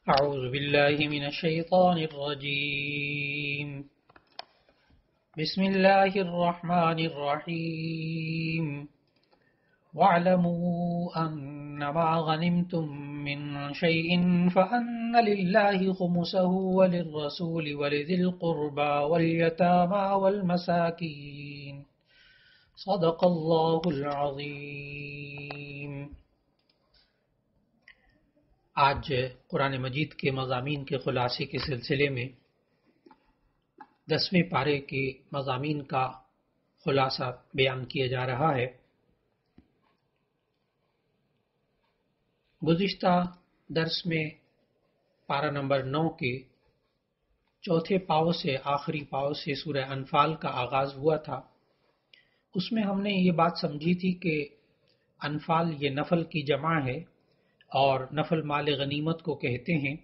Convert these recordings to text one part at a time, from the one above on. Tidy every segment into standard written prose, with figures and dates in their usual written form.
أعوذ بالله من الشيطان الرجيم. بسم الله الرحمن الرحيم. واعلموا أنما غنمتم من شيء فأن لله خمسه وللرسول ولذي القربى واليتامى والمساكين. صدق الله العظيم. آج قرآن مجید کے مضامین کے خلاصے کے سلسلے میں 10ویں پارے کے مضامین کا خلاصہ بیان کیا جا رہا ہے۔ گزشتہ درس میں پارہ نمبر 9 کے چوتھے پاؤ سے آخری پاؤ سے سورہ انفال کا آغاز ہوا تھا۔ اس میں ہم نے یہ بات سمجھی تھی کہ انفال یہ نفل کی جمع ہے اور نفل مال غنیمت کو کہتے ہیں۔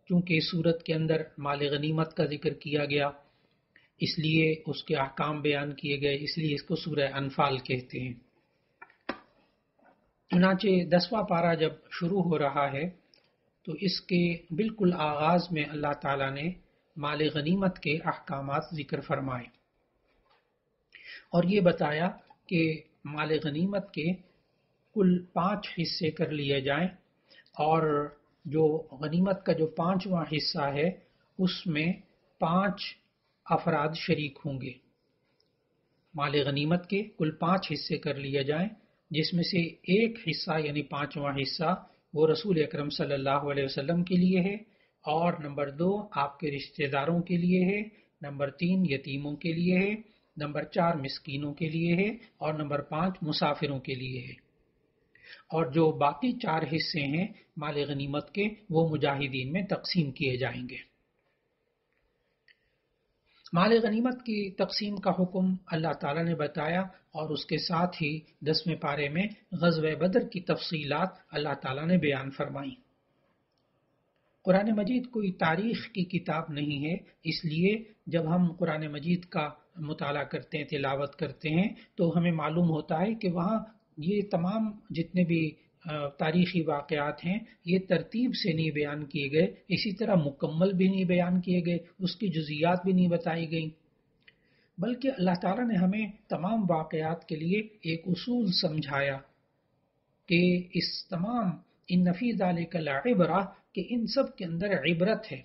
چونکہ اس صورت کے اندر مال غنیمت کا ذکر کیا گیا، اس لیے اس کے احکام بیان کیے گئے، اس لیے اس کو سورہ انفال کہتے ہیں۔ چنانچہ 10واں پارہ جب شروع ہو رہا ہے تو اس کے بالکل آغاز میں اللہ تعالیٰ نے مال غنیمت کے احکامات ذکر فرمائے اور یہ بتایا کہ مال غنیمت کے کل 5 حصے کر لیے جائیں اور جو غنیمت کا جو 5واں حصہ ہے اس میں 5 افراد شریک ہوں گے۔ مال غنیمت کے کل 5 حصے کر لیے جائیں، جس میں سے ایک حصہ یعنی 5واں حصہ وہ رسول اکرم صلی اللہ علیہ وسلم کے لیے ہے، اور نمبر 2 آپ کے رشتہ داروں کے لیے ہے، نمبر 3 یتیموں کے لیے ہے، نمبر 4 مسکینوں کے لیے ہے، اور نمبر 5 مسافروں کے لیے ہے۔ اور جو باقی 4 حصے ہیں مال غنیمت کے وہ مجاہدین میں تقسیم کیے جائیں گے۔ مال غنیمت کی تقسیم کا حکم اللہ تعالیٰ نے بتایا اور اس کے ساتھ ہی 10ویں پارے میں غزوہ بدر کی تفصیلات اللہ تعالیٰ نے بیان فرمائی۔ قرآن مجید کوئی تاریخ کی کتاب نہیں ہے، اس لیے جب ہم قرآن مجید کا مطالعہ کرتے ہیں، تلاوت کرتے ہیں تو ہمیں معلوم ہوتا ہے کہ وہاں یہ تمام جتنے بھی تاریخی واقعات ہیں یہ ترتیب سے نہیں بیان کیے گئے، اسی طرح مکمل بھی نہیں بیان کیے گئے، اس کی جزیات بھی نہیں بتائی گئیں، بلکہ اللہ تعالیٰ نے ہمیں تمام واقعات کے لیے ایک اصول سمجھایا کہ اس تمام ان فی ذلک لعبرہ کہ ان سب کے اندر عبرت ہے۔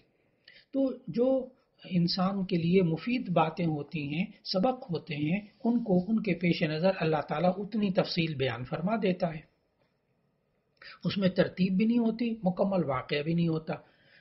تو جو انسان کے لیے مفید باتیں ہوتی ہیں، سبق ہوتے ہیں، ان کو ان کے پیش نظر اللہ تعالیٰ اتنی تفصیل بیان فرما دیتا ہے۔ اس میں ترتیب بھی نہیں ہوتی، مکمل واقعہ بھی نہیں ہوتا۔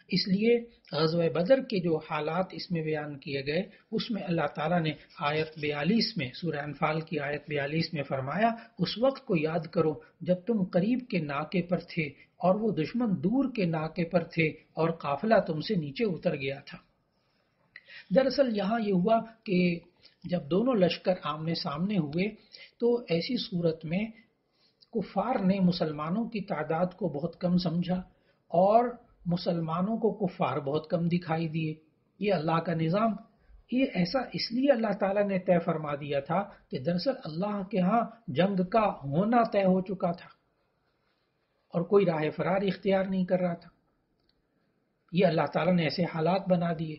اس لیے غزوہ بدر کے جو حالات اس میں بیان کیے گئے اس میں اللہ تعالیٰ نے آیت 42 میں سورہ انفال کی آیت 42 میں فرمایا، اس وقت کو یاد کرو جب تم قریب کے ناکے پر تھے اور وہ دشمن دور کے ناکے پر تھے اور قافلہ تم سے نیچے اتر گیا تھا۔ دراصل یہاں یہ ہوا کہ جب دونوں لشکر آمنے سامنے ہوئے تو ایسی صورت میں کفار نے مسلمانوں کی تعداد کو بہت کم سمجھا اور مسلمانوں کو کفار بہت کم دکھائی دیے۔ یہ اللہ کا نظام، یہ ایسا اس لیے اللہ تعالیٰ نے طے فرما دیا تھا کہ دراصل اللہ کے ہاں جنگ کا ہونا طے ہو چکا تھا اور کوئی راہ فرار اختیار نہیں کر رہا تھا۔ یہ اللہ تعالیٰ نے ایسے حالات بنا دیے۔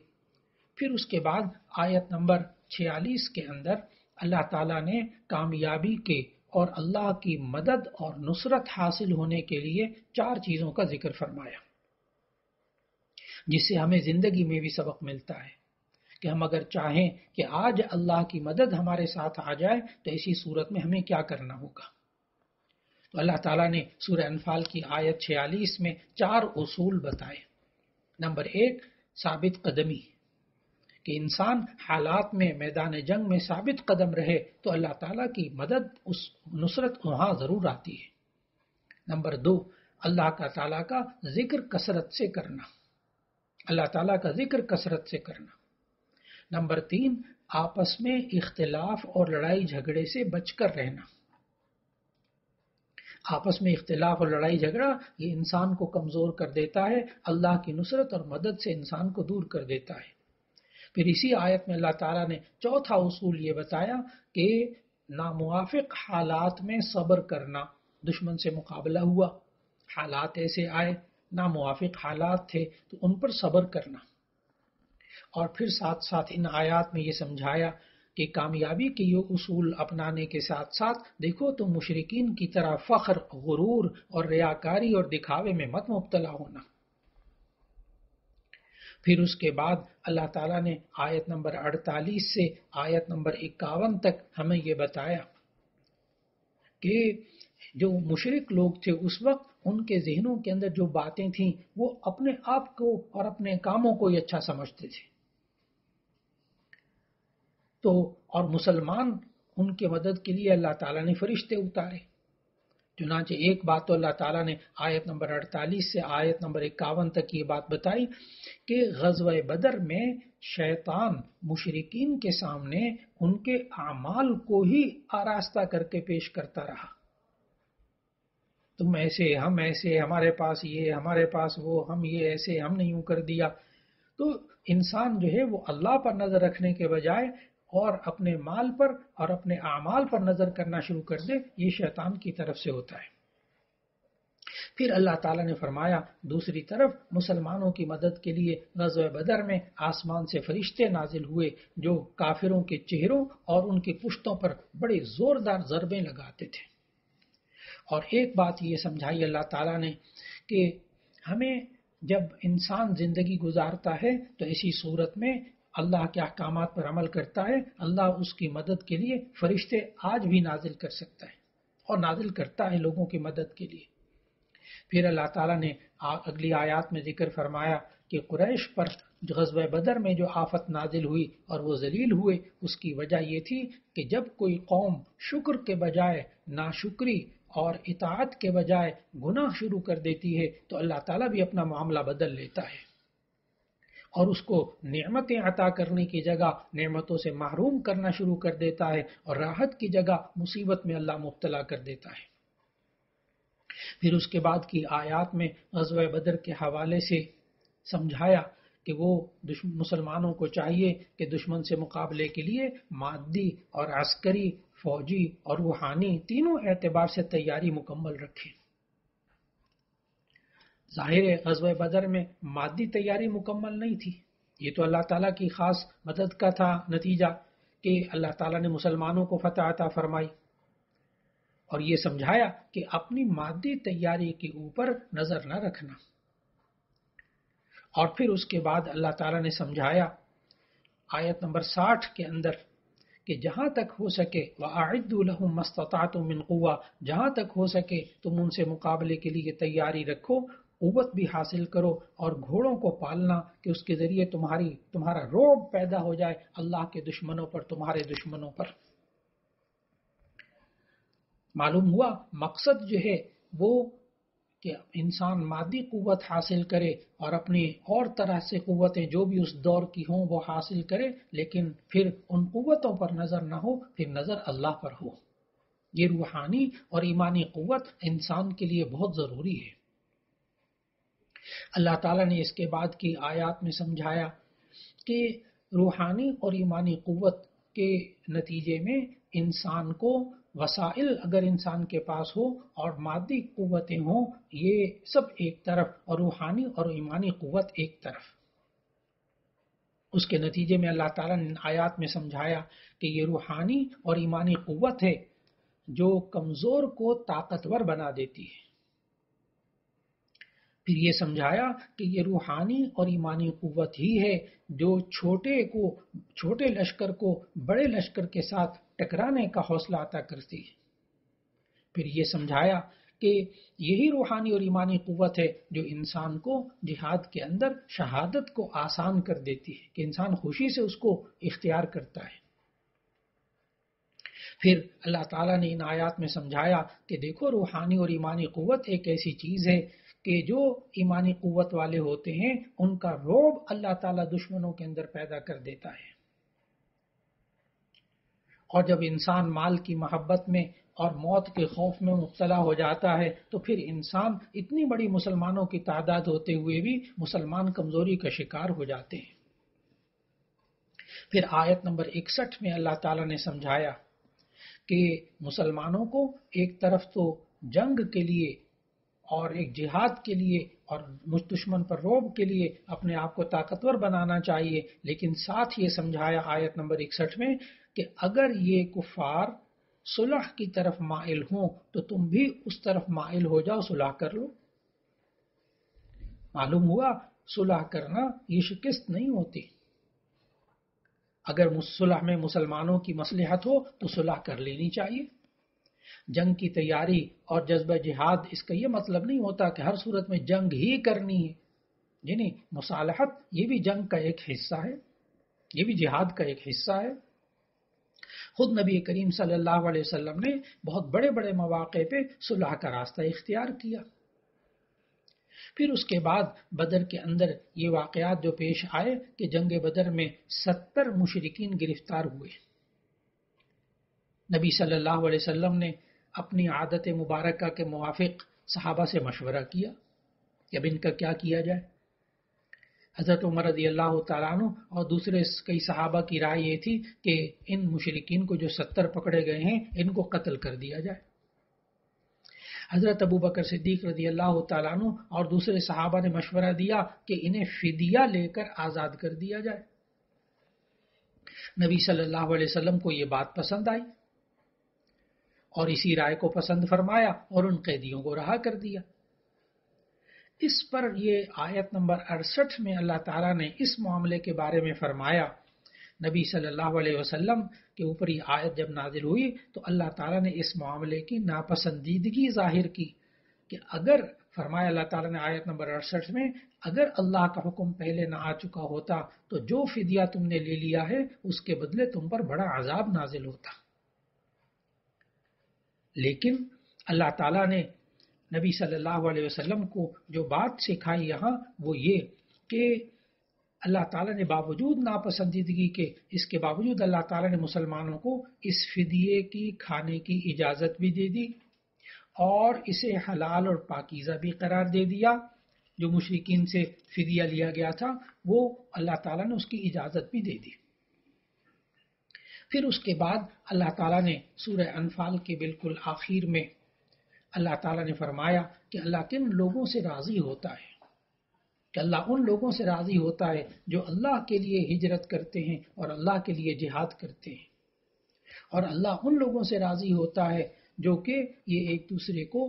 پھر اس کے بعد آیت نمبر 46 کے اندر اللہ تعالیٰ نے کامیابی کے اور اللہ کی مدد اور نصرت حاصل ہونے کے لیے 4 چیزوں کا ذکر فرمایا، جس سے ہمیں زندگی میں بھی سبق ملتا ہے کہ ہم اگر چاہیں کہ آج اللہ کی مدد ہمارے ساتھ آ جائے تو ایسی صورت میں ہمیں کیا کرنا ہوگا۔ تو اللہ تعالیٰ نے سورہ انفال کی آیت 46 میں 4 اصول بتائے۔ نمبر 1 ثابت قدمی، کہ انسان حالات میں میدان جنگ میں ثابت قدم رہے تو اللہ تعالیٰ کی مدد اس نصرت وہاں ضرور آتی ہے۔ نمبر 2 اللہ تعالیٰ کا ذکر کثرت سے کرنا، اللہ تعالیٰ کا ذکر کثرت سے کرنا۔ نمبر 3 آپس میں اختلاف اور لڑائی جھگڑے سے بچ کر رہنا۔ آپس میں اختلاف اور لڑائی جھگڑا یہ انسان کو کمزور کر دیتا ہے، اللہ کی نصرت اور مدد سے انسان کو دور کر دیتا ہے۔ پھر اسی آیت میں اللہ تعالیٰ نے 4تھا اصول یہ بتایا کہ ناموافق حالات میں صبر کرنا۔ دشمن سے مقابلہ ہوا، حالات ایسے آئے ناموافق حالات تھے تو ان پر صبر کرنا، اور پھر ساتھ ساتھ ان آیات میں یہ سمجھایا کہ کامیابی کے یہ اصول اپنانے کے ساتھ ساتھ دیکھو تو مشرکین کی طرح فخر، غرور اور ریاکاری اور دکھاوے میں مت مبتلا ہونا۔ پھر اس کے بعد اللہ تعالیٰ نے آیت نمبر 48 سے آیت نمبر 51 تک ہمیں یہ بتایا کہ جو مشرک لوگ تھے اس وقت ان کے ذہنوں کے اندر جو باتیں تھیں وہ اپنے آپ کو اور اپنے کاموں کو ہی اچھا سمجھتے تھے، تو اور مسلمان ان کے مدد کے لیے اللہ تعالیٰ نے فرشتے اتارے۔ چنانچہ ایک بات تو اللہ تعالیٰ نے آیت نمبر 48 سے آیت نمبر 51 تک یہ بات بتائی کہ غزوہ بدر میں شیطان مشرکین کے سامنے ان کے اعمال کو ہی آراستہ کر کے پیش کرتا رہا، تم ایسے، ہم ایسے، ہمارے پاس یہ، ہمارے پاس وہ، ہم یہ ایسے، ہم نے یوں کر دیا۔ تو انسان جو ہے وہ اللہ پر نظر رکھنے کے بجائے اور اپنے مال پر اور اپنے اعمال پر نظر کرنا شروع کر دے، یہ شیطان کی طرف سے ہوتا ہے۔ پھر اللہ تعالیٰ نے فرمایا دوسری طرف مسلمانوں کی مدد کے لیے غزوہ بدر میں آسمان سے فرشتے نازل ہوئے جو کافروں کے چہروں اور ان کی پشتوں پر بڑے زوردار ضربیں لگاتے تھے۔ اور ایک بات یہ سمجھائی اللہ تعالیٰ نے کہ ہمیں جب انسان زندگی گزارتا ہے تو اسی صورت میں اللہ کے احکامات پر عمل کرتا ہے، اللہ اس کی مدد کے لیے فرشتے آج بھی نازل کر سکتا ہے اور نازل کرتا ہے لوگوں کی مدد کے لیے۔ پھر اللہ تعالیٰ نے اگلی آیات میں ذکر فرمایا کہ قریش پر غزوہ بدر میں جو آفت نازل ہوئی اور وہ ذلیل ہوئے، اس کی وجہ یہ تھی کہ جب کوئی قوم شکر کے بجائے ناشکری اور اطاعت کے بجائے گناہ شروع کر دیتی ہے تو اللہ تعالیٰ بھی اپنا معاملہ بدل لیتا ہے اور اس کو نعمتیں عطا کرنے کی جگہ نعمتوں سے محروم کرنا شروع کر دیتا ہے، اور راحت کی جگہ مصیبت میں اللہ مبتلا کر دیتا ہے۔ پھر اس کے بعد کی آیات میں غزوہ بدر کے حوالے سے سمجھایا کہ وہ مسلمانوں کو چاہیے کہ دشمن سے مقابلے کے لیے مادی اور عسکری، فوجی اور روحانی تینوں اعتبار سے تیاری مکمل رکھیں۔ ظاہر ہے غزوہ بدر میں مادی تیاری مکمل نہیں تھی، یہ تو اللہ تعالیٰ کی خاص مدد کا تھا نتیجہ کہ اللہ تعالیٰ نے مسلمانوں کو فتح عطا فرمائی، اور یہ سمجھایا کہ اپنی مادی تیاری کے اوپر نظر نہ رکھنا۔ اور پھر اس کے بعد اللہ تعالیٰ نے سمجھایا آیت نمبر 60 کے اندر کہ جہاں تک ہو سکے وَأَعِدُّوا لَهُم مَّا اسْتَطَعْتُم مِّن قُوَّةٍ، جہاں تک ہو سکے تم ان سے مقابلے کے لیے تیاری رکھو، قوت بھی حاصل کرو، اور گھوڑوں کو پالنا کہ اس کے ذریعے تمہارا رعب پیدا ہو جائے اللہ کے دشمنوں پر، تمہارے دشمنوں پر۔ معلوم ہوا مقصد جو ہے وہ کہ انسان مادی قوت حاصل کرے اور اپنی اور طرح سے قوتیں جو بھی اس دور کی ہوں وہ حاصل کرے، لیکن پھر ان قوتوں پر نظر نہ ہو، پھر نظر اللہ پر ہو۔ یہ روحانی اور ایمانی قوت انسان کے لیے بہت ضروری ہے۔ اللہ تعالیٰ نے اس کے بعد کی آیات میں سمجھایا کہ روحانی اور ایمانی قوت کے نتیجے میں انسان کو وسائل اگر انسان کے پاس ہو اور مادی قوتیں ہوں، یہ سب ایک طرف، اور روحانی اور ایمانی قوت ایک طرف۔ اس کے نتیجے میں اللہ تعالیٰ نے آیات میں سمجھایا کہ یہ روحانی اور ایمانی قوت ہے جو کمزور کو طاقتور بنا دیتی ہے۔ پھر یہ سمجھایا کہ یہ روحانی اور ایمانی قوت ہی ہے جو چھوٹے لشکر کو بڑے لشکر کے ساتھ ٹکرانے کا حوصلہ عطا کرتی ہے۔ پھر یہ سمجھایا کہ یہی روحانی اور ایمانی قوت ہے جو انسان کو جہاد کے اندر شہادت کو آسان کر دیتی ہے، کہ انسان خوشی سے اس کو اختیار کرتا ہے۔ پھر اللہ تعالیٰ نے ان آیات میں سمجھایا کہ دیکھو روحانی اور ایمانی قوت ایک ایسی چیز ہے کہ جو ایمانی قوت والے ہوتے ہیں ان کا رعب اللہ تعالیٰ دشمنوں کے اندر پیدا کر دیتا ہے، اور جب انسان مال کی محبت میں اور موت کے خوف میں مبتلا ہو جاتا ہے تو پھر انسان اتنی بڑی مسلمانوں کی تعداد ہوتے ہوئے بھی مسلمان کمزوری کا شکار ہو جاتے ہیں۔ پھر آیت نمبر 61 میں اللہ تعالیٰ نے سمجھایا کہ مسلمانوں کو ایک طرف تو جنگ کے لیے اور ایک جہاد کے لیے اور دشمن پر روب کے لیے اپنے آپ کو طاقتور بنانا چاہیے، لیکن ساتھ یہ سمجھایا آیت نمبر 61 میں کہ اگر یہ کفار صلح کی طرف مائل ہوں تو تم بھی اس طرف مائل ہو جاؤ، صلح کر لو۔ معلوم ہوا صلح کرنا یہ شکست نہیں ہوتی۔ اگر صلح میں مسلمانوں کی مصلحت ہو تو صلح کر لینی چاہیے۔ جنگ کی تیاری اور جذبہ جہاد اس کا یہ مطلب نہیں ہوتا کہ ہر صورت میں جنگ ہی کرنی ہے، یعنی مصالحت یہ بھی جنگ کا ایک حصہ ہے، یہ بھی جہاد کا ایک حصہ ہے۔ خود نبی کریم صلی اللہ علیہ وسلم نے بہت بڑے بڑے مواقع پہ صلح کا راستہ اختیار کیا۔ پھر اس کے بعد بدر کے اندر یہ واقعات جو پیش آئے کہ جنگ بدر میں 70 مشرکین گرفتار ہوئے۔ نبی صلی اللہ علیہ وسلم نے اپنی عادت مبارکہ کے موافق صحابہ سے مشورہ کیا کہ اب ان کا کیا کیا جائے۔ حضرت عمر رضی اللہ تعالیٰ عنہ اور دوسرے کئی صحابہ کی رائے یہ تھی کہ ان مشرکین کو جو 70 پکڑے گئے ہیں ان کو قتل کر دیا جائے۔ حضرت ابو بکر صدیق رضی اللہ تعالیٰ عنہ اور دوسرے صحابہ نے مشورہ دیا کہ انہیں فدیہ لے کر آزاد کر دیا جائے۔ نبی صلی اللہ علیہ وسلم کو یہ بات پسند آئی اور اسی رائے کو پسند فرمایا اور ان قیدیوں کو رہا کر دیا۔ اس پر یہ آیت نمبر 68 میں اللہ تعالیٰ نے اس معاملے کے بارے میں فرمایا۔ نبی صلی اللہ علیہ وسلم کے اوپر یہ آیت جب نازل ہوئی تو اللہ تعالیٰ نے اس معاملے کی ناپسندیدگی ظاہر کی کہ اگر فرمایا اللہ تعالیٰ نے آیت نمبر 68 میں اگر اللہ کا حکم پہلے نہ آ چکا ہوتا تو جو فدیہ تم نے لے لیا ہے اس کے بدلے تم پر بڑا عذاب نازل ہوتا۔ لیکن اللہ تعالیٰ نے نبی صلی اللہ علیہ وسلم کو جو بات سکھائی یہاں وہ یہ کہ اللہ تعالیٰ نے باوجود ناپسندیدگی کے اس کے باوجود اللہ تعالیٰ نے مسلمانوں کو اس فدیے کی کھانے کی اجازت بھی دے دی اور اسے حلال اور پاکیزہ بھی قرار دے دیا۔ جو مشرکین سے فدیہ لیا گیا تھا وہ اللہ تعالیٰ نے اس کی اجازت بھی دے دی۔ پھر اس کے بعد اللہ تعالیٰ نے سورہ انفال کے بالکل آخر میں اللہ تعالیٰ نے فرمایا کہ اللہ کن لوگوں سے راضی ہوتا ہے، کہ اللہ ان لوگوں سے راضی ہوتا ہے جو اللہ کے لیے ہجرت کرتے ہیں اور اللہ کے لیے جہاد کرتے ہیں، اور اللہ ان لوگوں سے راضی ہوتا ہے جو کہ یہ ایک دوسرے کو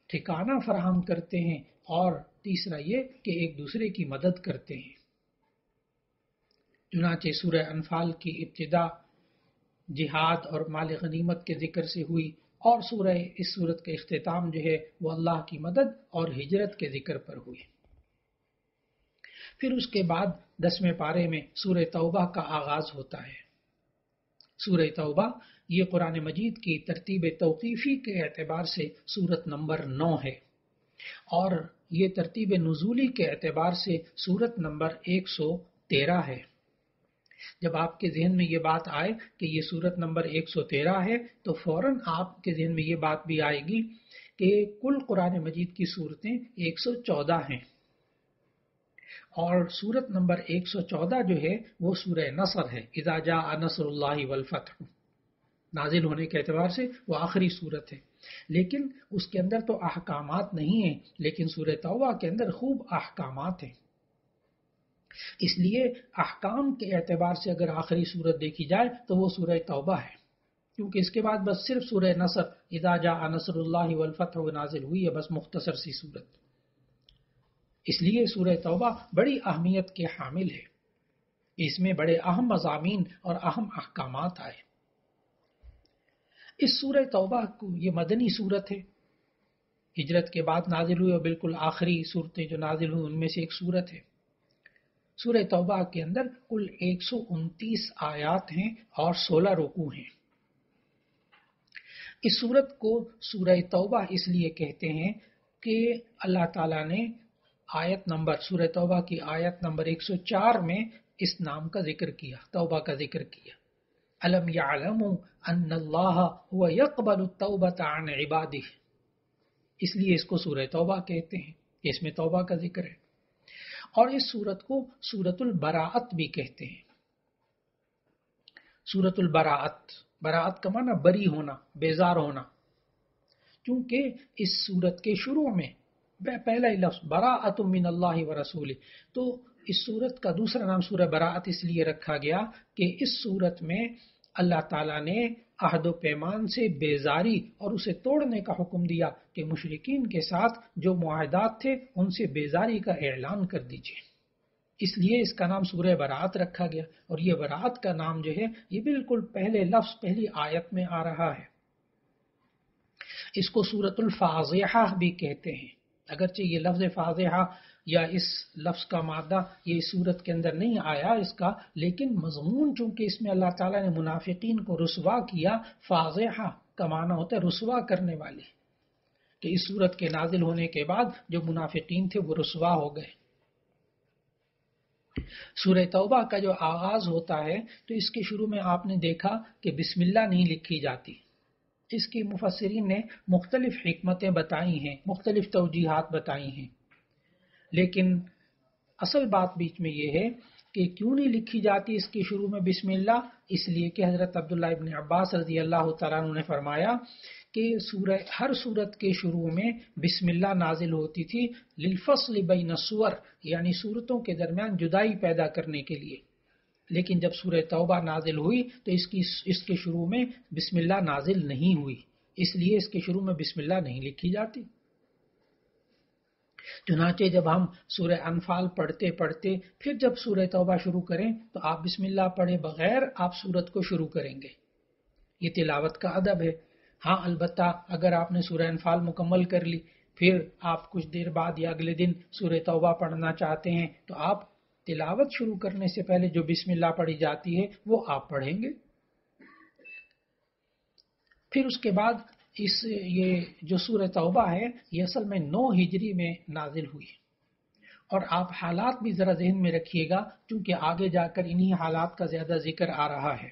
ٹھکانہ فراہم کرتے ہیں، اور تیسرا یہ کہ ایک دوسرے کی مدد کرتے ہیں۔ چنانچہ سورہ انفال کی ابتدا جہاد اور مال غنیمت کے ذکر سے ہوئی اور اس سورت کا اختتام جو ہے وہ اللہ کی مدد اور ہجرت کے ذکر پر ہوئی۔ پھر اس کے بعد 10ویں پارے میں سورہ توبہ کا آغاز ہوتا ہے۔ سورہ توبہ یہ قرآن مجید کی ترتیب توقیفی کے اعتبار سے سورت نمبر 9 ہے، اور یہ ترتیب نزولی کے اعتبار سے سورت نمبر 113 ہے۔ جب آپ کے ذہن میں یہ بات آئے کہ یہ سورت نمبر 113 ہے تو فوراً آپ کے ذہن میں یہ بات بھی آئے گی کہ کل قرآن مجید کی صورتیں 114 ہیں، اور سورت نمبر 114 جو ہے وہ سورہ نصر ہے، اذا جاء نصر اللہ والفتح۔ نازل ہونے کے اعتبار سے وہ آخری سورت ہے، لیکن اس کے اندر تو احکامات نہیں ہیں، لیکن سورہ توبہ کے اندر خوب احکامات ہیں۔ اس لیے احکام کے اعتبار سے اگر آخری سورت دیکھی جائے تو وہ سورہ توبہ ہے، کیونکہ اس کے بعد بس صرف سورہ نصر اذا جاء نصر اللہ والفتح نازل ہوئی ہے، بس مختصر سی سورت۔ اس لیے سورہ توبہ بڑی اہمیت کے حامل ہے، اس میں بڑے اہم مضامین اور اہم احکامات آئے۔ اس سورہ توبہ کو یہ مدنی سورت ہے، ہجرت کے بعد نازل ہوئی اور بالکل آخری صورتیں جو نازل ہوئی ان میں سے ایک سورت ہے۔ سورہ توبہ کے اندر کل 129 آیات ہیں اور 16 رکوع ہیں۔ اس سورت کو سورہ توبہ اس لیے کہتے ہیں کہ اللہ تعالیٰ نے سورہ توبہ کی آیت نمبر 104 میں اس نام کا ذکر کیا، توبہ کا ذکر کیا۔ الم یعلموا ان اللہ هو یقبل التوبۃ عن عبادہ، اس لیے اس کو سورہ توبہ کہتے ہیں، اس میں توبہ کا ذکر ہے۔ اور اس سورت کو سورۃ البراءت بھی کہتے ہیں۔ سورۃ البراءت، براءت کا معنی بری ہونا، بیزار ہونا، کیونکہ اس سورت کے شروع میں پہلا ہی لفظ براءۃ من اللہ و رسولہ. تو اس صورت کا دوسرا نام سورہ براءت اس لیے رکھا گیا کہ اس صورت میں اللہ تعالیٰ نے عہد و پیمان سے بیزاری اور اسے توڑنے کا حکم دیا کہ مشرکین کے ساتھ جو معاہدات تھے ان سے بیزاری کا اعلان کر دیجیے. اس لیے اس کا نام سورہ براءت رکھا گیا. اور یہ براءت کا نام جو ہے یہ بالکل پہلے لفظ پہلی آیت میں آ رہا ہے. اس کو سورۃ الفاضحہ بھی کہتے ہیں. اگرچہ یہ لفظ فاضحہ یا اس لفظ کا مادہ یہ اس صورت کے اندر نہیں آیا اس کا، لیکن مضمون چونکہ اس میں اللہ تعالیٰ نے منافقین کو رسوا کیا. فاضحہ کا معنی ہوتا ہے رسوا کرنے والے، کہ اس صورت کے نازل ہونے کے بعد جو منافقین تھے وہ رسوا ہو گئے. سورہ توبہ کا جو آغاز ہوتا ہے تو اس کے شروع میں آپ نے دیکھا کہ بسم اللہ نہیں لکھی جاتی. اس کی مفسرین نے مختلف حکمتیں بتائی ہیں، مختلف توجیحات بتائی ہیں، لیکن اصل بات بیچ میں یہ ہے کہ کیوں نہیں لکھی جاتی اس کے شروع میں بسم اللہ. اس لیے کہ حضرت عبداللہ ابن عباس رضی اللہ تعالیٰ عنہ نے فرمایا کہ ہر سورت کے شروع میں بسم اللہ نازل ہوتی تھی للفصل بین السور، یعنی سورتوں کے درمیان جدائی پیدا کرنے کے لیے. لیکن جب سورہ توبہ نازل ہوئی تو اس کے شروع میں بسم اللہ نازل نہیں ہوئی، اس لیے اس کے شروع میں بسم اللہ نہیں لکھی جاتی. چنانچہ جب ہم سورہ انفال پڑھتے پڑھتے پھر جب سورہ توبہ شروع کریں تو آپ بسم اللہ پڑھے بغیر آپ سورت کو شروع کریں گے. یہ تلاوت کا ادب ہے. ہاں البتہ اگر آپ نے سورہ انفال مکمل کر لی پھر آپ کچھ دیر بعد یا اگلے دن سورہ توبہ پڑھنا چاہتے ہیں تو آپ تلاوت شروع کرنے سے پہلے جو بسم اللہ پڑھی جاتی ہے وہ آپ پڑھیں گے. پھر اس کے بعد یہ جو سورہ توبہ ہے یہ اصل میں 9 ہجری میں نازل ہوئی. اور آپ حالات بھی ذرا ذہن میں رکھیے گا چونکہ آگے جا کر انہی حالات کا زیادہ ذکر آ رہا ہے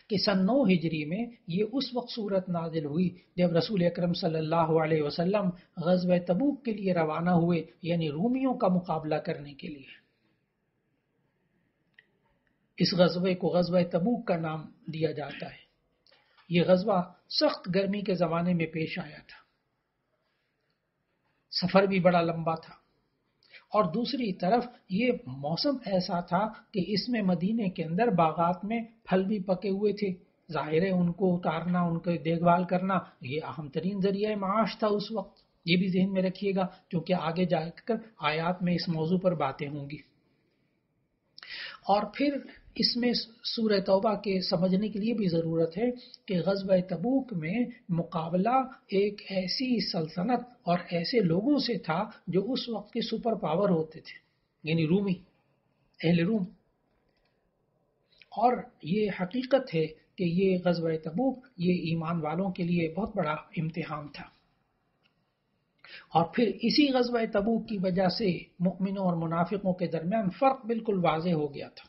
کہ سن 9 ہجری میں یہ اس وقت سورت نازل ہوئی جب رسول اکرم صلی اللہ علیہ وسلم غزوہ تبوک کے لیے روانہ ہوئے، یعنی رومیوں کا مقابلہ کرنے کے لیے. اس غزوے کو غزوہ تبوک کا نام دیا جاتا ہے. یہ غزوہ سخت گرمی کے زمانے میں پیش آیا تھا، سفر بھی بڑا لمبا تھا، اور دوسری طرف یہ موسم ایسا تھا کہ اس میں مدینے کے اندر باغات میں پھل بھی پکے ہوئے تھے. ظاہر ہے ان کو اتارنا، ان کی دیکھ بھال کرنا یہ اہم ترین ذریعہ معاش تھا اس وقت. یہ بھی ذہن میں رکھیے گا کیونکہ آگے جا کر آیات میں اس موضوع پر باتیں ہوں گی. اور پھر اس میں سورہ توبہ کے سمجھنے کے لیے بھی ضرورت ہے کہ غزوہ تبوک میں مقابلہ ایک ایسی سلطنت اور ایسے لوگوں سے تھا جو اس وقت کے سپر پاور ہوتے تھے، یعنی رومی، اہل روم. اور یہ حقیقت ہے کہ یہ غزوہ تبوک یہ ایمان والوں کے لیے بہت بڑا امتحان تھا. اور پھر اسی غزوہ تبوک کی وجہ سے مؤمنوں اور منافقوں کے درمیان فرق بالکل واضح ہو گیا تھا.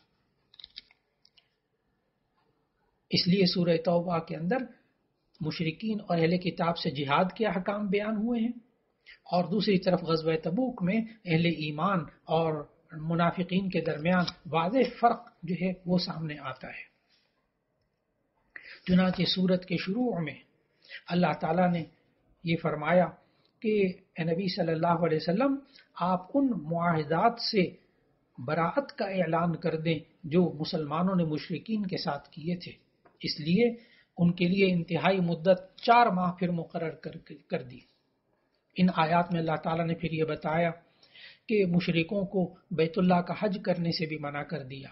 اس لیے سورہ توبہ کے اندر مشرکین اور اہل کتاب سے جہاد کے احکام بیان ہوئے ہیں، اور دوسری طرف غزوہ تبوک میں اہل ایمان اور منافقین کے درمیان واضح فرق جو ہے وہ سامنے آتا ہے. چنانچہ سورت کے شروع میں اللہ تعالیٰ نے یہ فرمایا کہ اے نبی صلی اللہ علیہ وسلم آپ ان معاہدات سے براءت کا اعلان کر دیں جو مسلمانوں نے مشرکین کے ساتھ کیے تھے. اس لیے ان کے لیے انتہائی مدت 4 ماہ پھر مقرر کر دی. ان آیات میں اللہ تعالیٰ نے پھر یہ بتایا کہ مشرکوں کو بیت اللہ کا حج کرنے سے بھی منع کر دیا،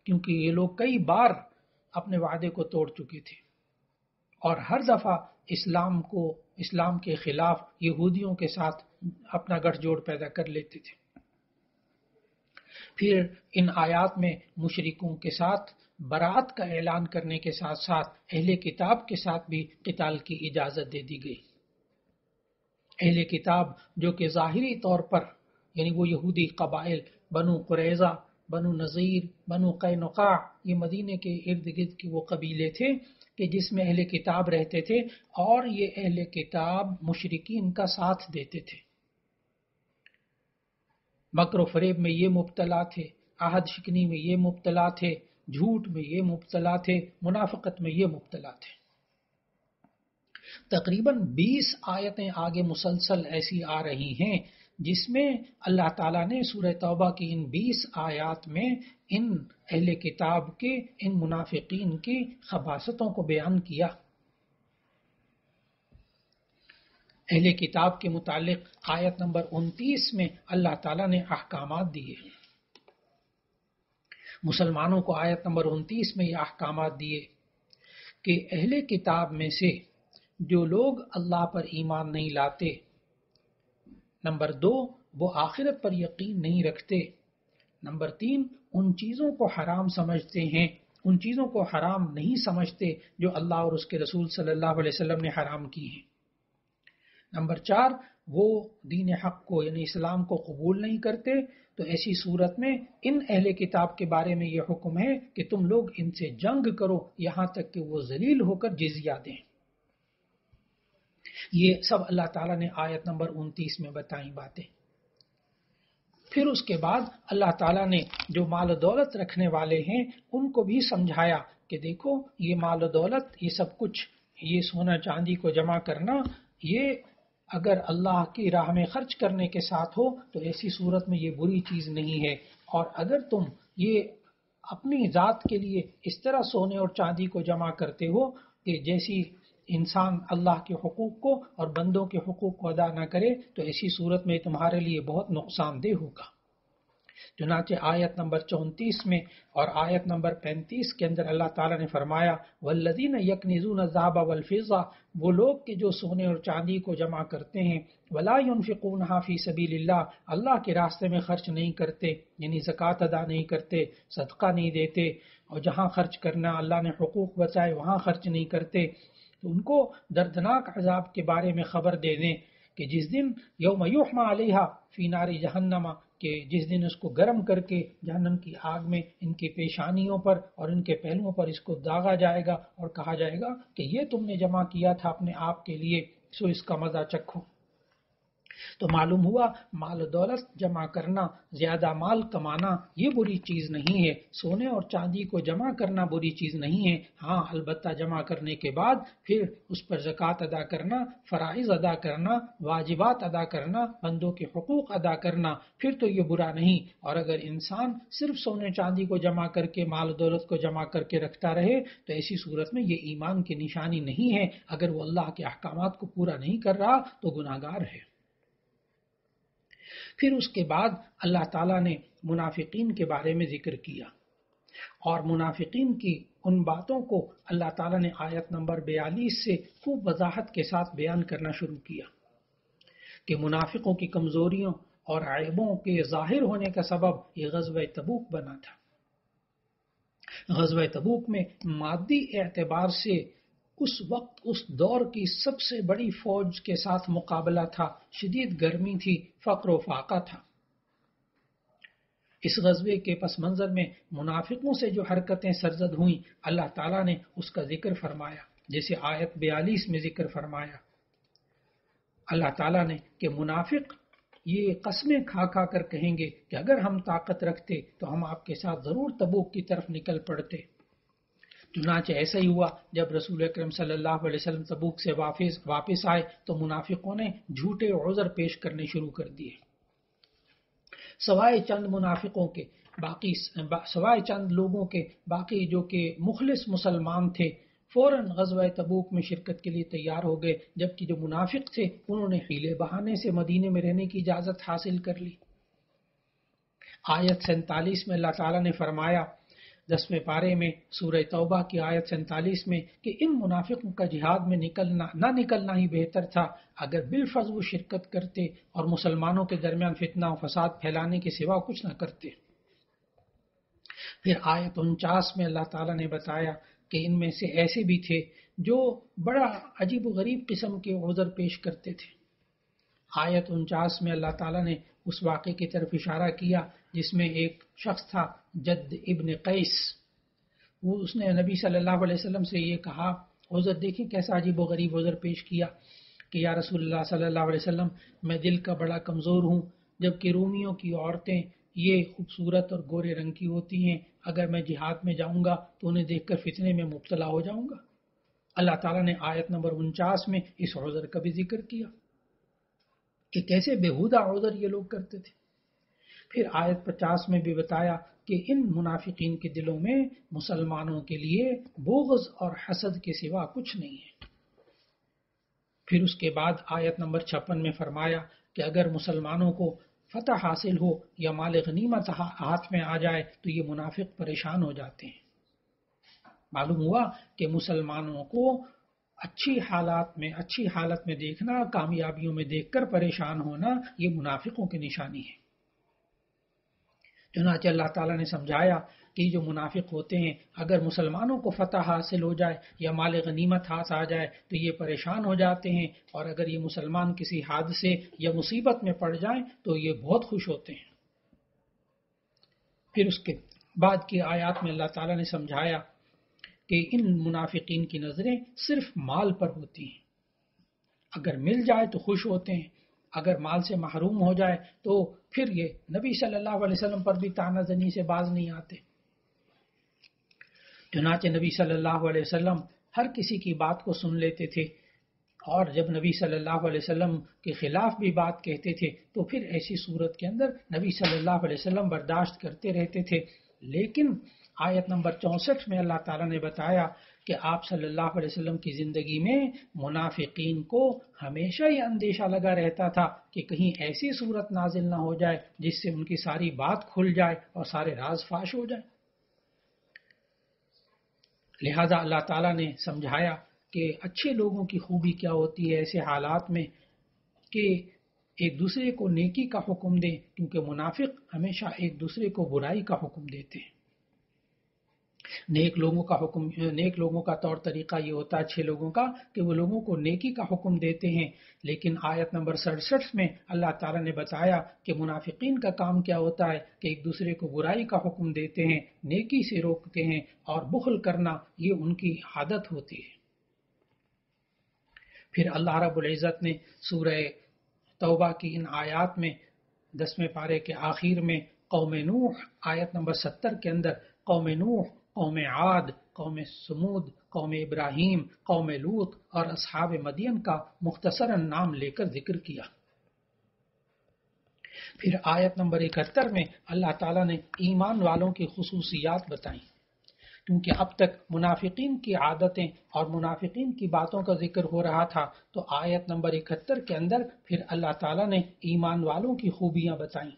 کیونکہ یہ لوگ کئی بار اپنے وعدے کو توڑ چکے تھے اور ہر دفعہ اسلام کے خلاف یہودیوں کے ساتھ اپنا گٹھ جوڑ پیدا کر لیتے تھے. پھر ان آیات میں مشرکوں کے ساتھ براءت کا اعلان کرنے کے ساتھ ساتھ اہل کتاب کے ساتھ بھی قتال کی اجازت دے دی گئی. اہل کتاب جو کہ ظاہری طور پر یعنی وہ یہودی قبائل بنو قریظہ، بنو نذیر، بنو قینقاع، یہ مدینے کے ارد گرد کے وہ قبیلے تھے کہ جس میں اہل کتاب رہتے تھے، اور یہ اہل کتاب مشرکین کا ساتھ دیتے تھے. مکر و فریب میں یہ مبتلا تھے، عہد شکنی میں یہ مبتلا تھے، جھوٹ میں یہ مبتلا تھے، منافقت میں یہ مبتلا تھے. تقریباً 20 آیتیں آگے مسلسل ایسی آ رہی ہیں جس میں اللہ تعالیٰ نے سورہ توبہ کی ان 20 آیات میں ان اہل کتاب کے، ان منافقین کی خباثتوں کو بیان کیا۔ اہل کتاب کے متعلق آیت نمبر 29 میں اللہ تعالیٰ نے احکامات دیے۔ مسلمانوں کو آیت نمبر 29 میں یہ احکامات دیے کہ اہل کتاب میں سے جو لوگ اللہ پر ایمان نہیں لاتے، نمبر 2 وہ آخرت پر یقین نہیں رکھتے، نمبر 3 ان چیزوں کو حرام سمجھتے ہیں، ان چیزوں کو حرام نہیں سمجھتے جو اللہ اور اس کے رسول صلی اللہ علیہ وسلم نے حرام کی ہیں، نمبر 4 وہ دین حق کو یعنی اسلام کو قبول نہیں کرتے۔ تو ایسی صورت میں ان اہل کتاب کے بارے میں یہ حکم ہے کہ تم لوگ ان سے جنگ کرو یہاں تک کہ وہ ذلیل ہو کر جزیہ دیں۔ یہ سب اللہ تعالیٰ نے آیت نمبر 29 میں بتائیں باتیں۔ پھر اس کے بعد اللہ تعالیٰ نے جو مال و دولت رکھنے والے ہیں ان کو بھی سمجھایا کہ دیکھو یہ مال و دولت، یہ سب کچھ، یہ سونا چاندی کو جمع کرنا، یہ اگر اللہ کی راہ میں خرچ کرنے کے ساتھ ہو تو ایسی صورت میں یہ بری چیز نہیں ہے، اور اگر تم یہ اپنی ذات کے لیے اس طرح سونے اور چاندی کو جمع کرتے ہو کہ جیسی انسان اللہ کے حقوق کو اور بندوں کے حقوق کو ادا نہ کرے تو ایسی صورت میں تمہارے لیے بہت نقصان دہ ہوگا۔ چنانچہ آیت نمبر 34 میں اور آیت نمبر 35 کے اندر اللہ تعالیٰ نے فرمایا والذین یکنزون الذهب والفضة، وہ لوگ کہ جو سونے اور چاندی کو جمع کرتے ہیں، ولا ينفقونها فی سبیل اللہ، اللہ کے راستے میں خرچ نہیں کرتے، یعنی زکوٰۃ ادا نہیں کرتے، صدقہ نہیں دیتے، اور جہاں خرچ کرنا اللہ نے حقوق بتائے وہاں خرچ نہیں کرتے، تو ان کو دردناک عذاب کے بارے میں خبر دے دیں کہ جس دن یوم یحمى علیہا فی نار جہنم، کہ جس دن اس کو گرم کر کے جہنم کی آگ میں ان کی پیشانیوں پر اور ان کے پہلوؤں پر اس کو داغا جائے گا اور کہا جائے گا کہ یہ تم نے جمع کیا تھا اپنے آپ کے لیے، سو اس کا مزہ چکھو۔ تو معلوم ہوا مال و دولت جمع کرنا، زیادہ مال کمانا یہ بری چیز نہیں ہے، سونے اور چاندی کو جمع کرنا بری چیز نہیں ہے، ہاں البتہ جمع کرنے کے بعد پھر اس پر زکوٰۃ ادا کرنا، فرائض ادا کرنا، واجبات ادا کرنا، بندوں کے حقوق ادا کرنا، پھر تو یہ برا نہیں۔ اور اگر انسان صرف سونے چاندی کو جمع کر کے، مال و دولت کو جمع کر کے رکھتا رہے تو ایسی صورت میں یہ ایمان کی نشانی نہیں ہے، اگر وہ اللہ کے احکامات کو پورا نہیں کر رہا تو گناہگار ہے۔ پھر اس کے بعد اللہ تعالیٰ نے منافقین کے بارے میں ذکر کیا، اور منافقین کی ان باتوں کو اللہ تعالیٰ نے آیت نمبر 42 سے خوب وضاحت کے ساتھ بیان کرنا شروع کیا کہ منافقوں کی کمزوریوں اور عیبوں کے ظاہر ہونے کا سبب یہ غزوہ تبوک بنا تھا۔ غزوہ تبوک میں مادی اعتبار سے اس وقت اس دور کی سب سے بڑی فوج کے ساتھ مقابلہ تھا، شدید گرمی تھی، فقر و فاقہ تھا۔ اس غزوے کے پس منظر میں منافقوں سے جو حرکتیں سرزد ہوئیں اللہ تعالیٰ نے اس کا ذکر فرمایا، جیسے آیت 42 میں ذکر فرمایا اللہ تعالیٰ نے کہ منافق یہ قسمیں کھا کھا کر کہیں گے کہ اگر ہم طاقت رکھتے تو ہم آپ کے ساتھ ضرور تبوک کی طرف نکل پڑتے۔ چنانچہ ایسا ہی ہوا، جب رسول اکرم صلی اللہ علیہ وسلم تبوک سے واپس آئے تو منافقوں نے جھوٹے عذر پیش کرنے شروع کر دیے، سوائے چند منافقوں کے، سوائے چند لوگوں کے باقی جو کہ مخلص مسلمان تھے فوراً غزوہ تبوک میں شرکت کے لیے تیار ہو گئے، جبکہ جو منافق تھے انہوں نے حیلے بہانے سے مدینے میں رہنے کی اجازت حاصل کر لی۔ آیت 47 میں اللہ تعالیٰ نے فرمایا 10ویں پارے میں سورہ توبہ کی آیت 47 میں کہ ان منافقوں کا جہاد میں نہ نکلنا ہی بہتر تھا، اگر بالفرض وہ شرکت کرتے اور مسلمانوں کے درمیان فتنہ و فساد پھیلانے کے سوا کچھ نہ کرتے۔ پھر آیت 49 میں اللہ تعالیٰ نے بتایا کہ ان میں سے ایسے بھی تھے جو بڑا عجیب و غریب قسم کے عذر پیش کرتے تھے۔ آیت 49 میں اللہ تعالیٰ نے اس واقعے کی طرف اشارہ کیا جس میں ایک شخص تھا جد ابن قیس، اس نے نبی صلی اللہ علیہ وسلم سے یہ کہا، عذر دیکھیں کیسا عجیب و غریب عذر پیش کیا کہ یا رسول اللہ صلی اللہ علیہ وسلم میں دل کا بڑا کمزور ہوں، جبکہ رومیوں کی عورتیں یہ خوبصورت اور گورے رنگ کی ہوتی ہیں، اگر میں جہاد میں جاؤں گا تو انہیں دیکھ کر فتنے میں مبتلا ہو جاؤں گا۔ اللہ تعالیٰ نے آیت نمبر 49 میں اس عذر کا بھی ذکر کیا کہ کیسے بےہودہ عذر یہ لوگ کرتے تھے۔ پھر آیت 50 میں بھی بتایا کہ ان منافقین کے دلوں میں مسلمانوں کے لیے بغض اور حسد کے سوا کچھ نہیں ہے۔ پھر اس کے بعد آیت نمبر 56 میں فرمایا کہ اگر مسلمانوں کو فتح حاصل ہو یا مال غنیمت ہاتھ میں آ جائے تو یہ منافق پریشان ہو جاتے ہیں۔ معلوم ہوا کہ مسلمانوں کو اچھی حالت میں دیکھنا، کامیابیوں میں دیکھ کر پریشان ہونا، یہ منافقوں کی نشانی ہے۔ چنانچہ اللہ تعالیٰ نے سمجھایا کہ جو منافق ہوتے ہیں اگر مسلمانوں کو فتح حاصل ہو جائے یا مال غنیمت ہاتھ آ جائے تو یہ پریشان ہو جاتے ہیں، اور اگر یہ مسلمان کسی حادثے یا مصیبت میں پڑ جائیں تو یہ بہت خوش ہوتے ہیں۔ پھر اس کے بعد کی آیات میں اللہ تعالیٰ نے سمجھایا کہ ان منافقین کی نظریں صرف مال پر ہوتی ہیں، اگر مل جائے تو خوش ہوتے ہیں، اگر مال سے محروم ہو جائے تو پھر یہ نبی صلی اللہ علیہ وسلم پر بھی طعنہ زنی سے باز نہیں آتے۔ چنانچہ نبی صلی اللہ علیہ وسلم ہر کسی کی بات کو سن لیتے تھے، اور جب نبی صلی اللہ علیہ وسلم کے خلاف بھی بات کہتے تھے تو پھر ایسی صورت کے اندر نبی صلی اللہ علیہ وسلم برداشت کرتے رہتے تھے۔ لیکن آیت نمبر 64 میں اللہ تعالیٰ نے بتایا کہ آپ صلی اللہ علیہ وسلم کی زندگی میں منافقین کو ہمیشہ یہ اندیشہ لگا رہتا تھا کہ کہیں ایسی صورت نازل نہ ہو جائے جس سے ان کی ساری بات کھل جائے اور سارے راز فاش ہو جائیں۔ لہذا اللہ تعالیٰ نے سمجھایا کہ اچھے لوگوں کی خوبی کیا ہوتی ہے ایسے حالات میں کہ ایک دوسرے کو نیکی کا حکم دیں، کیونکہ منافق ہمیشہ ایک دوسرے کو برائی کا حکم دیتے ہیں۔ نیک لوگوں کا طور طریقہ یہ ہوتا ہے اچھے لوگوں کا کہ وہ لوگوں کو نیکی کا حکم دیتے ہیں، لیکن آیت نمبر 67 میں اللہ تعالیٰ نے بتایا کہ منافقین کا کام کیا ہوتا ہے کہ ایک دوسرے کو برائی کا حکم دیتے ہیں، نیکی سے روکتے ہیں، اور بخل کرنا یہ ان کی عادت ہوتی ہے۔ پھر اللہ رب العزت نے سورہ توبہ کی ان آیات میں 10ویں پارے کے آخر میں قوم نوح آیت نمبر 70 کے اندر قوم نوح، قوم عاد، قوم سمود، قوم ابراہیم، قوم لوط اور اصحاب مدین کا مختصراً نام لے کر ذکر کیا۔ پھر آیت نمبر 71 میں اللہ تعالیٰ نے ایمان والوں کی خصوصیات بتائیں، کیونکہ اب تک منافقین کی عادتیں اور منافقین کی باتوں کا ذکر ہو رہا تھا، تو آیت نمبر 71 کے اندر پھر اللہ تعالیٰ نے ایمان والوں کی خوبیاں بتائیں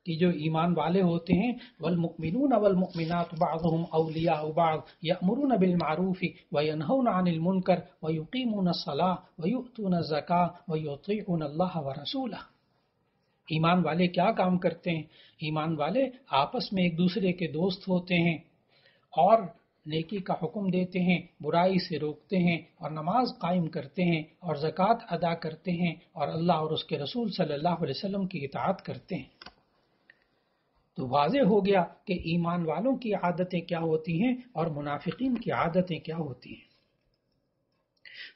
کہ جو ایمان والے ہوتے ہیں والمؤمنون والمؤمنات بعضهم اولیاء بعض یأمرون بالمعروف وینہون عن المنکر ویقیمون الصلاة ویؤتون الزکاة ویطیعون اللہ ورسولہ۔ ایمان والے کیا کام کرتے ہیں؟ ایمان والے آپس میں ایک دوسرے کے دوست ہوتے ہیں اور نیکی کا حکم دیتے ہیں، برائی سے روکتے ہیں، اور نماز قائم کرتے ہیں، اور زکوٰۃ ادا کرتے ہیں، اور اللہ اور اس کے رسول صلی اللہ علیہ وسلم کی اطاعت کرتے ہیں۔ تو واضح ہو گیا کہ ایمان والوں کی عادتیں کیا ہوتی ہیں اور منافقین کی عادتیں کیا ہوتی ہیں۔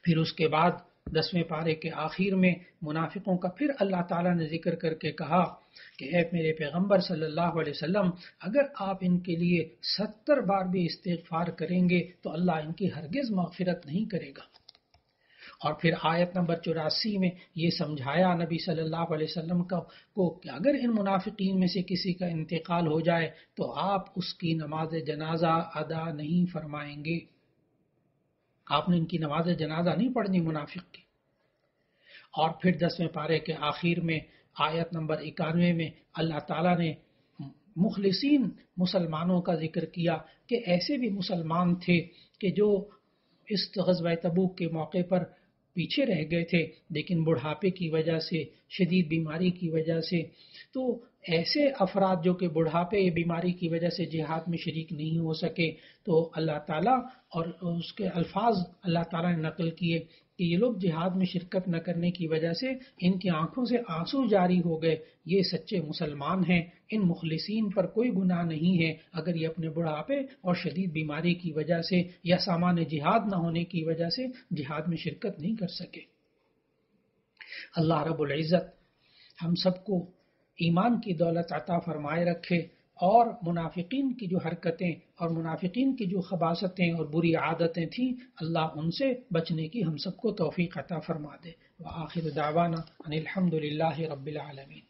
پھر اس کے بعد 10ویں پارے کے آخر میں منافقوں کا پھر اللہ تعالیٰ نے ذکر کر کے کہا کہ اے میرے پیغمبر صلی اللہ علیہ وسلم، اگر آپ ان کے لیے 70 بار بھی استغفار کریں گے تو اللہ ان کی ہرگز مغفرت نہیں کرے گا۔ اور پھر آیت نمبر 84 میں یہ سمجھایا نبی صلی اللہ علیہ وسلم کو کہ اگر ان منافقین میں سے کسی کا انتقال ہو جائے تو آپ اس کی نماز جنازہ ادا نہیں فرمائیں گے، آپ نے ان کی نماز جنازہ نہیں پڑھنی منافق کی۔ اور پھر 10ویں پارے کے آخر میں آیت نمبر 91 میں اللہ تعالیٰ نے مخلصین مسلمانوں کا ذکر کیا کہ ایسے بھی مسلمان تھے کہ جو اس غزوہ تبوک کے موقع پر پیچھے رہ گئے تھے، لیکن بڑھاپے کی وجہ سے، شدید بیماری کی وجہ سے، تو ایسے افراد جو کہ بڑھاپے بیماری کی وجہ سے جہاد میں شریک نہیں ہو سکے، تو اللہ تعالیٰ اور اس کے الفاظ اللہ تعالیٰ نے نقل کیے کہ یہ لوگ جہاد میں شرکت نہ کرنے کی وجہ سے ان کی آنکھوں سے آنسو جاری ہو گئے، یہ سچے مسلمان ہیں، ان مخلصین پر کوئی گناہ نہیں ہے اگر یہ اپنے بڑھاپے اور شدید بیماری کی وجہ سے یا سامان جہاد نہ ہونے کی وجہ سے جہاد میں شرکت نہیں کر سکے۔ اللہ رب العزت ہم سب کو ایمان کی دولت عطا فرمائے رکھے اور منافقین کی جو حرکتیں اور منافقین کی جو خباثتیں اور بری عادتیں تھیں، اللہ ان سے بچنے کی ہم سب کو توفیق عطا فرما دے۔ وآخر دعوانا ان الحمد للہ رب العالمین۔